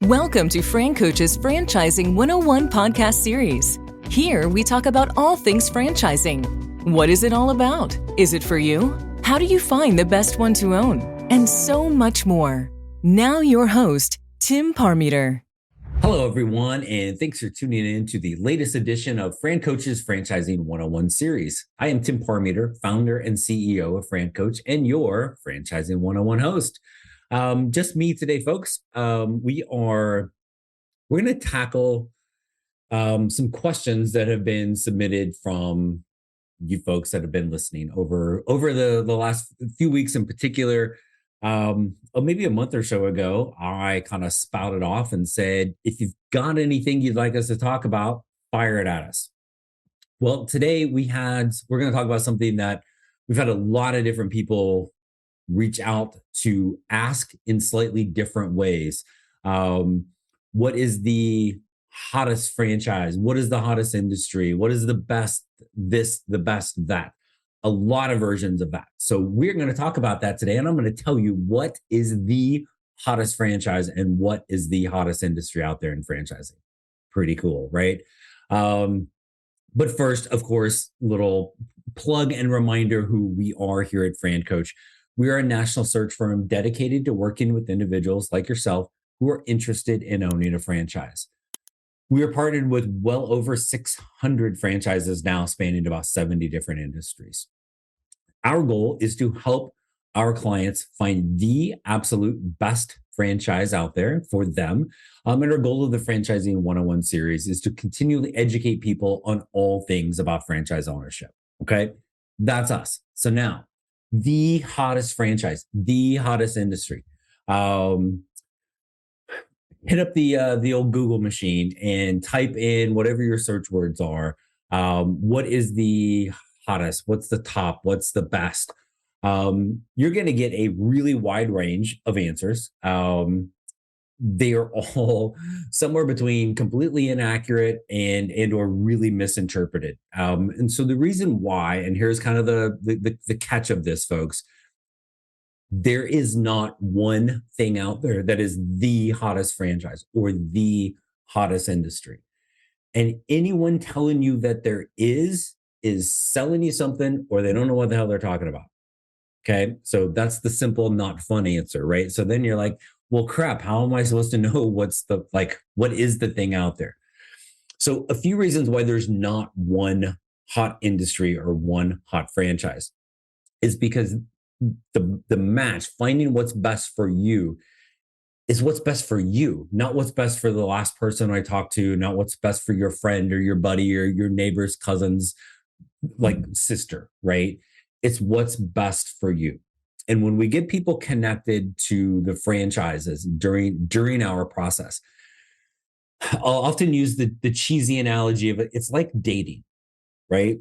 Welcome to FranCoach's Franchising 101 podcast series. Here we talk about all things franchising. What is it all about? Is it for you? How do you find the best one to own? And so much more. Now your host, Tim Parmeter. Hello, everyone, and thanks for tuning in to the latest edition of FranCoach's Franchising 101 series. I am Tim Parmeter, founder and CEO of FranCoach, and your Franchising 101 host. Just me today, folks. We're going to tackle some questions that have been submitted from you folks that have been listening over the last few weeks in particular. Maybe a month or so ago, I kind of spouted off and said, if you've got anything you'd like us to talk about, fire it at us. Well, today we're going to talk about something that we've had a lot of different people reach out to ask in slightly different ways. What is the hottest franchise? What is the hottest industry? What is the best this, the best that? A lot of versions of that. So we're going to talk about that today, and I'm going to tell you what is the hottest franchise and what is the hottest industry out there in franchising. Pretty cool, right? But first, of course, little plug and reminder who we are here at FranCoach. We are a national search firm dedicated to working with individuals like yourself who are interested in owning a franchise. We are partnered with well over 600 franchises now, spanning about 70 different industries. Our goal is to help our clients find the absolute best franchise out there for them. And our goal of the Franchising 101 series is to continually educate people on all things about franchise ownership. Okay, that's us. So now, the hottest franchise, the hottest industry. Hit up the old Google machine and type in whatever your search words are. What is the hottest? What's the top? What's the best? You're going to get a really wide range of answers. They are all somewhere between completely inaccurate and or really misinterpreted. And so the reason why, and here's kind of the catch of this, folks, there is not one thing out there that is the hottest franchise or the hottest industry. And anyone telling you that there is selling you something, or they don't know what the hell they're talking about. Okay. So that's the simple, not fun answer, right? So then you're like, well, crap, how am I supposed to know what is the thing out there? So a few reasons why there's not one hot industry or one hot franchise is because the match, finding what's best for you is what's best for you, not what's best for the last person I talked to, not what's best for your friend or your buddy or your neighbor's cousin's sister, right? It's what's best for you. And when we get people connected to the franchises during our process, I'll often use the cheesy analogy of it. It's like dating, right?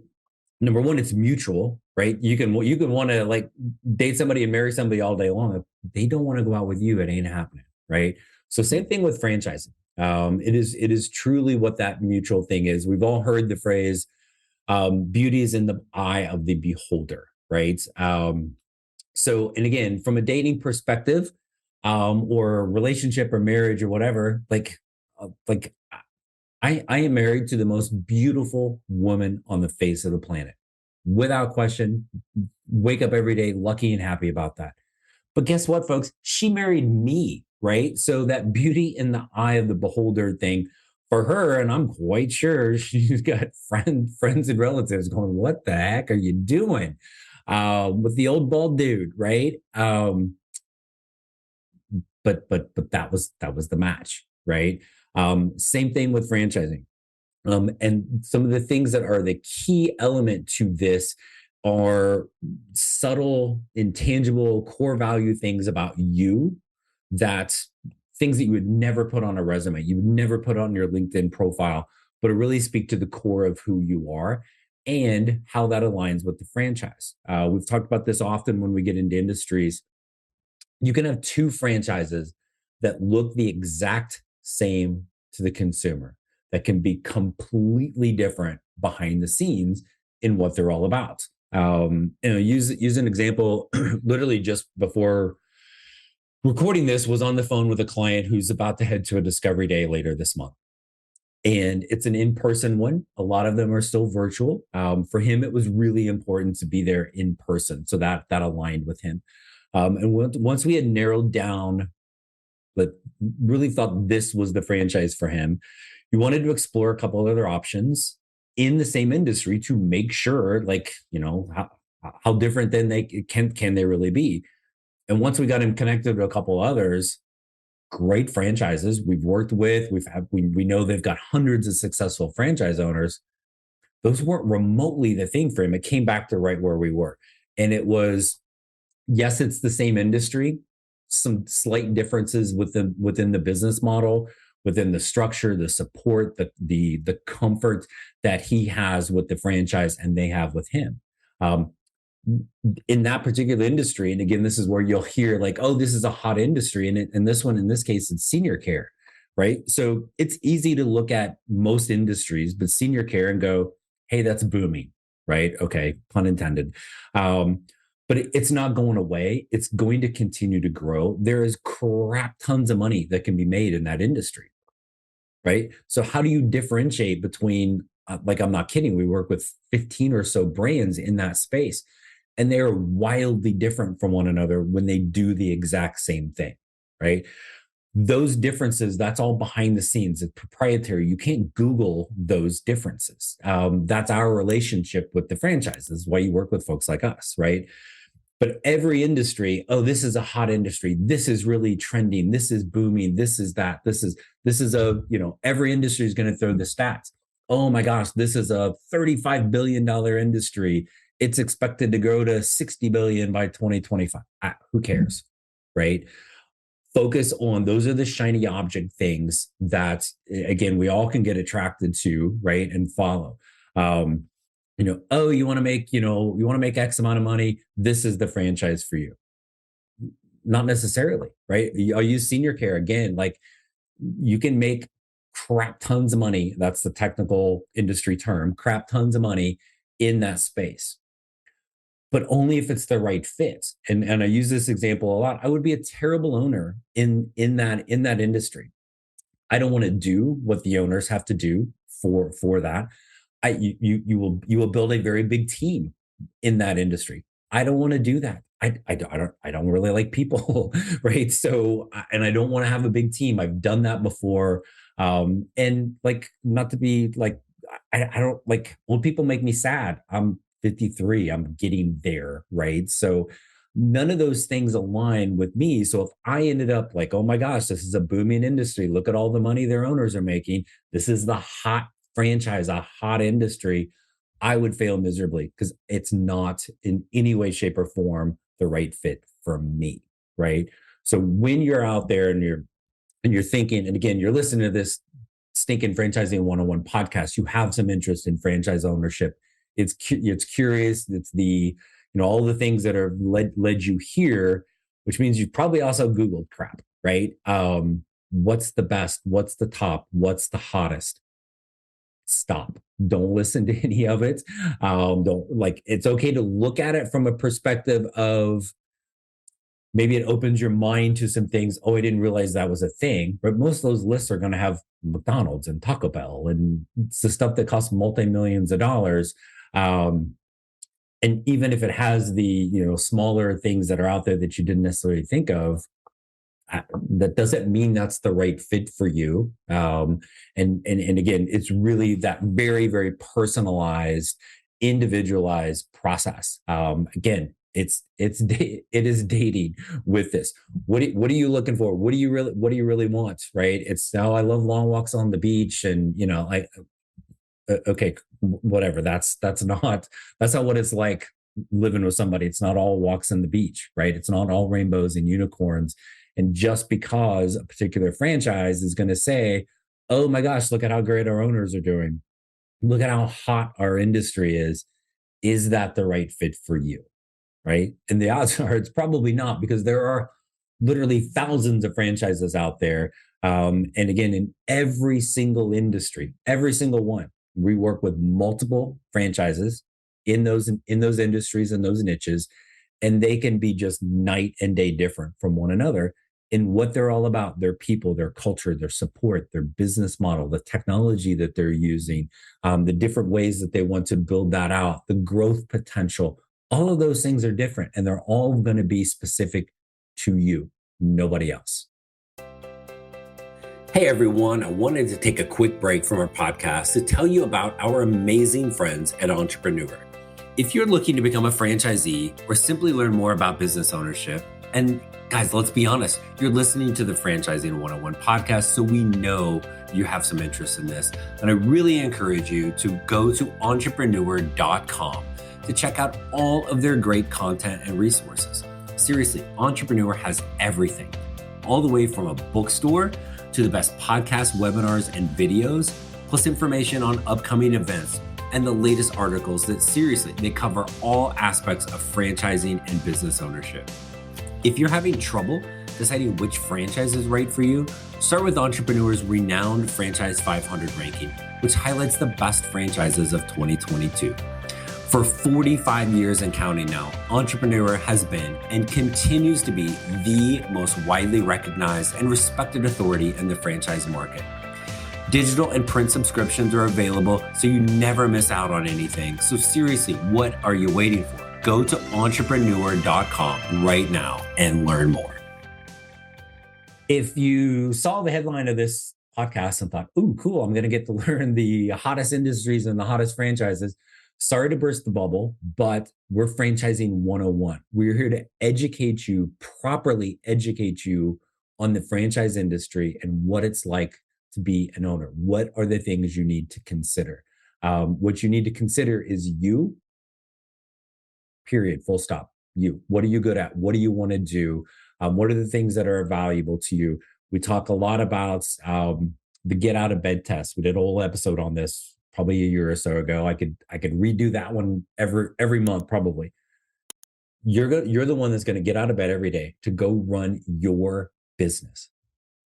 Number one, it's mutual, right? You can want to date somebody and marry somebody all day long. If they don't want to go out with you, it ain't happening, right? So same thing with franchising. It is truly what that mutual thing is. We've all heard the phrase, beauty is in the eye of the beholder, right? So, and again, from a dating perspective, or relationship or marriage or whatever, I am married to the most beautiful woman on the face of the planet, without question. Wake up every day lucky and happy about that. But guess what, folks? She married me, right? So that beauty in the eye of the beholder thing for her, and I'm quite sure she's got friends and relatives going, what the heck are you doing with the old bald dude, right? But that was the match, right? Same thing with franchising. And some of the things that are the key element to this are subtle, intangible, core value things about you, that things that you would never put on a resume, you would never put on your LinkedIn profile, but it really speak to the core of who you are and how that aligns with the franchise. We've talked about this often when we get into industries. You can have two franchises that look the exact same to the consumer, that can be completely different behind the scenes in what they're all about. Use an example. Literally just before recording this, was on the phone with a client who's about to head to a discovery day later this month. And it's an in-person one. A lot of them are still virtual. For him, it was really important to be there in person. So that aligned with him. And once we had narrowed down, but really thought this was the franchise for him, he wanted to explore a couple of other options in the same industry to make sure, like, how different then they can they really be. And once we got him connected to a couple others, great franchises we've worked with, we know they've got hundreds of successful franchise owners. Those weren't remotely the thing for him. It came back to right where we were. And it was, yes, it's the same industry, some slight differences within the business model, within the structure, the support, the comfort that he has with the franchise and they have with him. In that particular industry, and again, this is where you'll hear like, oh, this is a hot industry, and this one, in this case, it's senior care, right? So it's easy to look at most industries, but senior care and go, hey, that's booming, right? Okay, pun intended. But it's not going away. It's going to continue to grow. There is crap tons of money that can be made in that industry, right? So how do you differentiate between, like, I'm not kidding, we work with 15 or so brands in that space, and they are wildly different from one another when they do the exact same thing, right? Those differences, that's all behind the scenes. It's proprietary. You can't Google those differences. That's our relationship with the franchises, why you work with folks like us, right? But every industry, oh, this is a hot industry. This is really trending. This is booming. This is that. This is every industry is going to throw the stats. Oh my gosh, this is a $35 billion industry. It's expected to grow to 60 billion by 2025. Who cares, right? Focus on, those are the shiny object things that, again, we all can get attracted to, right? And follow. Oh, you want to make X amount of money. This is the franchise for you. Not necessarily, right? I'll use senior care again. Like, you can make crap tons of money. That's the technical industry term, crap tons of money in that space, but only if it's the right fit. And I use this example a lot. I would be a terrible owner in that industry. I don't want to do what the owners have to do for that. You will build a very big team in that industry. I don't want to do that. I don't really like people, right? So, and I don't want to have a big team. I've done that before. And like, not to be like, I don't like, when people make me sad. I'm 53. I'm getting there, right? So none of those things align with me. So if I ended up like, oh my gosh, this is a booming industry. Look at all the money their owners are making. This is the hot franchise, a hot industry. I would fail miserably because it's not in any way, shape, or form the right fit for me, right? So when you're out there and you're thinking, and again, you're listening to this Stinking Franchising 101 podcast, you have some interest in franchise ownership. It's curious. It's all the things that are led you here, which means you probably also Googled crap, right? What's the best? What's the top? What's the hottest? Stop. Don't listen to any of it. It's okay to look at it from a perspective of, maybe it opens your mind to some things. Oh, I didn't realize that was a thing. But most of those lists are going to have McDonald's and Taco Bell, and it's the stuff that costs multi-millions of dollars. And even if it has the smaller things that are out there that you didn't necessarily think of, that doesn't mean that's the right fit for you. And again, it's really that very, very personalized, individualized process. Again, it is dating with this. What are you looking for? What do you really want? Right? It's, I love long walks on the beach, and okay, whatever. That's not what it's like living with somebody. It's not all walks on the beach, right? It's not all rainbows and unicorns. And just because a particular franchise is going to say, oh my gosh, look at how great our owners are doing, look at how hot our industry is that the right fit for you? Right? And the odds are it's probably not, because there are literally thousands of franchises out there. And again, in every single industry, every single one, we work with multiple franchises in those industries and those niches, and they can be just night and day different from one another. in what they're all about, their people, their culture, their support, their business model, the technology that they're using, the different ways that they want to build that out, the growth potential. All of those things are different, and they're all going to be specific to you, nobody else. Hey everyone, I wanted to take a quick break from our podcast to tell you about our amazing friends at Entrepreneur. If you're looking to become a franchisee or simply learn more about business ownership, and guys, let's be honest, you're listening to the Franchising 101 podcast, so we know you have some interest in this. And I really encourage you to go to entrepreneur.com to check out all of their great content and resources. Seriously, Entrepreneur has everything, all the way from a bookstore to the best podcasts, webinars, and videos, plus information on upcoming events and the latest articles that seriously, they cover all aspects of franchising and business ownership. If you're having trouble deciding which franchise is right for you, start with Entrepreneur's renowned Franchise 500 ranking, which highlights the best franchises of 2022. For 45 years and counting now, Entrepreneur has been and continues to be the most widely recognized and respected authority in the franchise market. Digital and print subscriptions are available, so you never miss out on anything. So seriously, what are you waiting for? Go to entrepreneur.com right now and learn more. If you saw the headline of this podcast and thought, ooh, cool, I'm going to get to learn the hottest industries and the hottest franchises. Sorry to burst the bubble, but we're Franchising 101. We're here to educate you, properly educate you on the franchise industry and what it's like to be an owner. What are the things you need to consider? What you need to consider is you, period, full stop. You. What are you good at? What do you want to do? What are the things that are valuable to you? We talk a lot about the get out of bed test. We did a whole episode on this probably a year or so ago. I could redo that one every month probably. You're the one that's going to get out of bed every day to go run your business.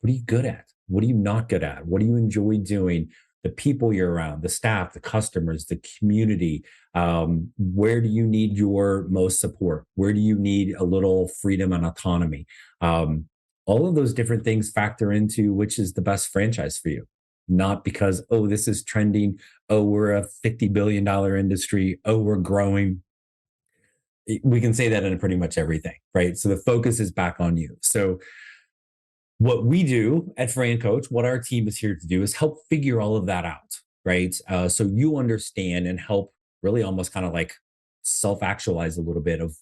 What are you good at? What are you not good at? What do you enjoy doing? The people you're around, the staff, the customers, the community. Where do you need your most support? Where do you need a little freedom and autonomy? All of those different things factor into which is the best franchise for you. Not because, oh, this is trending. Oh, we're a $50 billion industry. Oh, we're growing. We can say that in pretty much everything, right? So the focus is back on you. So what we do at FranCoach, what our team is here to do is help figure all of that out, right? So you understand and help really almost kind of like self-actualize a little bit of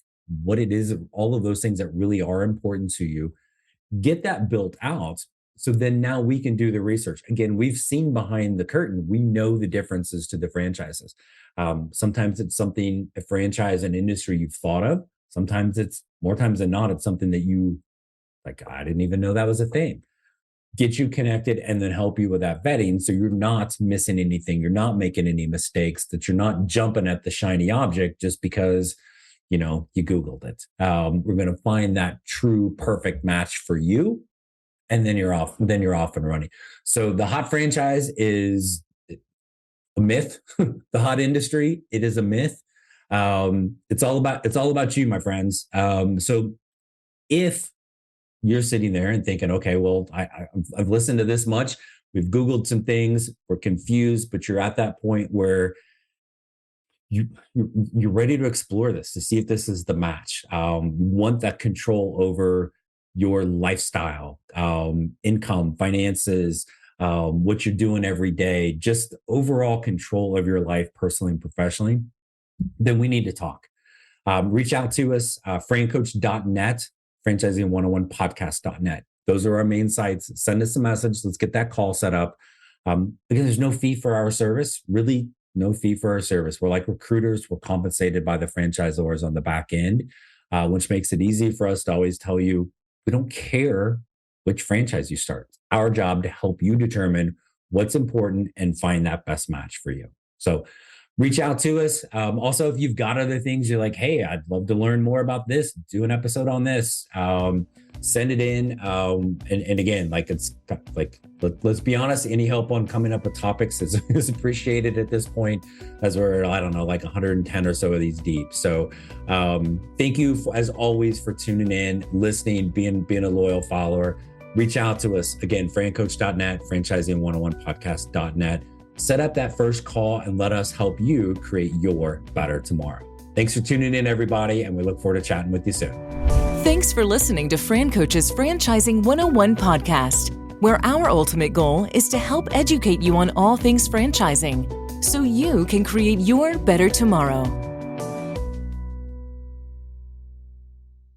what it is, all of those things that really are important to you. Get that built out. So then now we can do the research. Again, we've seen behind the curtain. We know the differences to the franchises. Sometimes it's something, a franchise, an industry you've thought of. Sometimes it's, more times than not, it's something that you, like, I didn't even know that was a thing. Get you connected and then help you with that vetting. So you're not missing anything. You're not making any mistakes, that you're not jumping at the shiny object just because, you Googled it. We're going to find that true perfect match for you. And then you're off and running. So the hot franchise is a myth. The hot industry, it is a myth. It's all about you, my friends. So if you're sitting there and thinking, okay, well, I've listened to this much. We've Googled some things. We're confused, but you're at that point where you're ready to explore this, to see if this is the match. You want that control over your lifestyle, income, finances, what you're doing every day, just overall control of your life personally and professionally, then we need to talk. Reach out to us, francoach.net, franchising101podcast.net. Those are our main sites. Send us a message. Let's get that call set up. Because there's no fee for our service, really no fee for our service. We're like recruiters. We're compensated by the franchisors on the back end, which makes it easy for us to always tell you, we don't care which franchise you start. It's our job to help you determine what's important and find that best match for you. So reach out to us. Also, if you've got other things you're like, hey, I'd love to learn more about this, do an episode on this, send it in. And again, like it's like, let's be honest, any help on coming up with topics is appreciated at this point, as we're, I don't know, like 110 or so of these deep. So thank you as always for tuning in, listening, being a loyal follower. Reach out to us again, francoach.net, franchising101podcast.net. Set up that first call and let us help you create your better tomorrow. Thanks for tuning in, everybody, and we look forward to chatting with you soon. Thanks for listening to FranCoach's Franchising 101 podcast, where our ultimate goal is to help educate you on all things franchising so you can create your better tomorrow.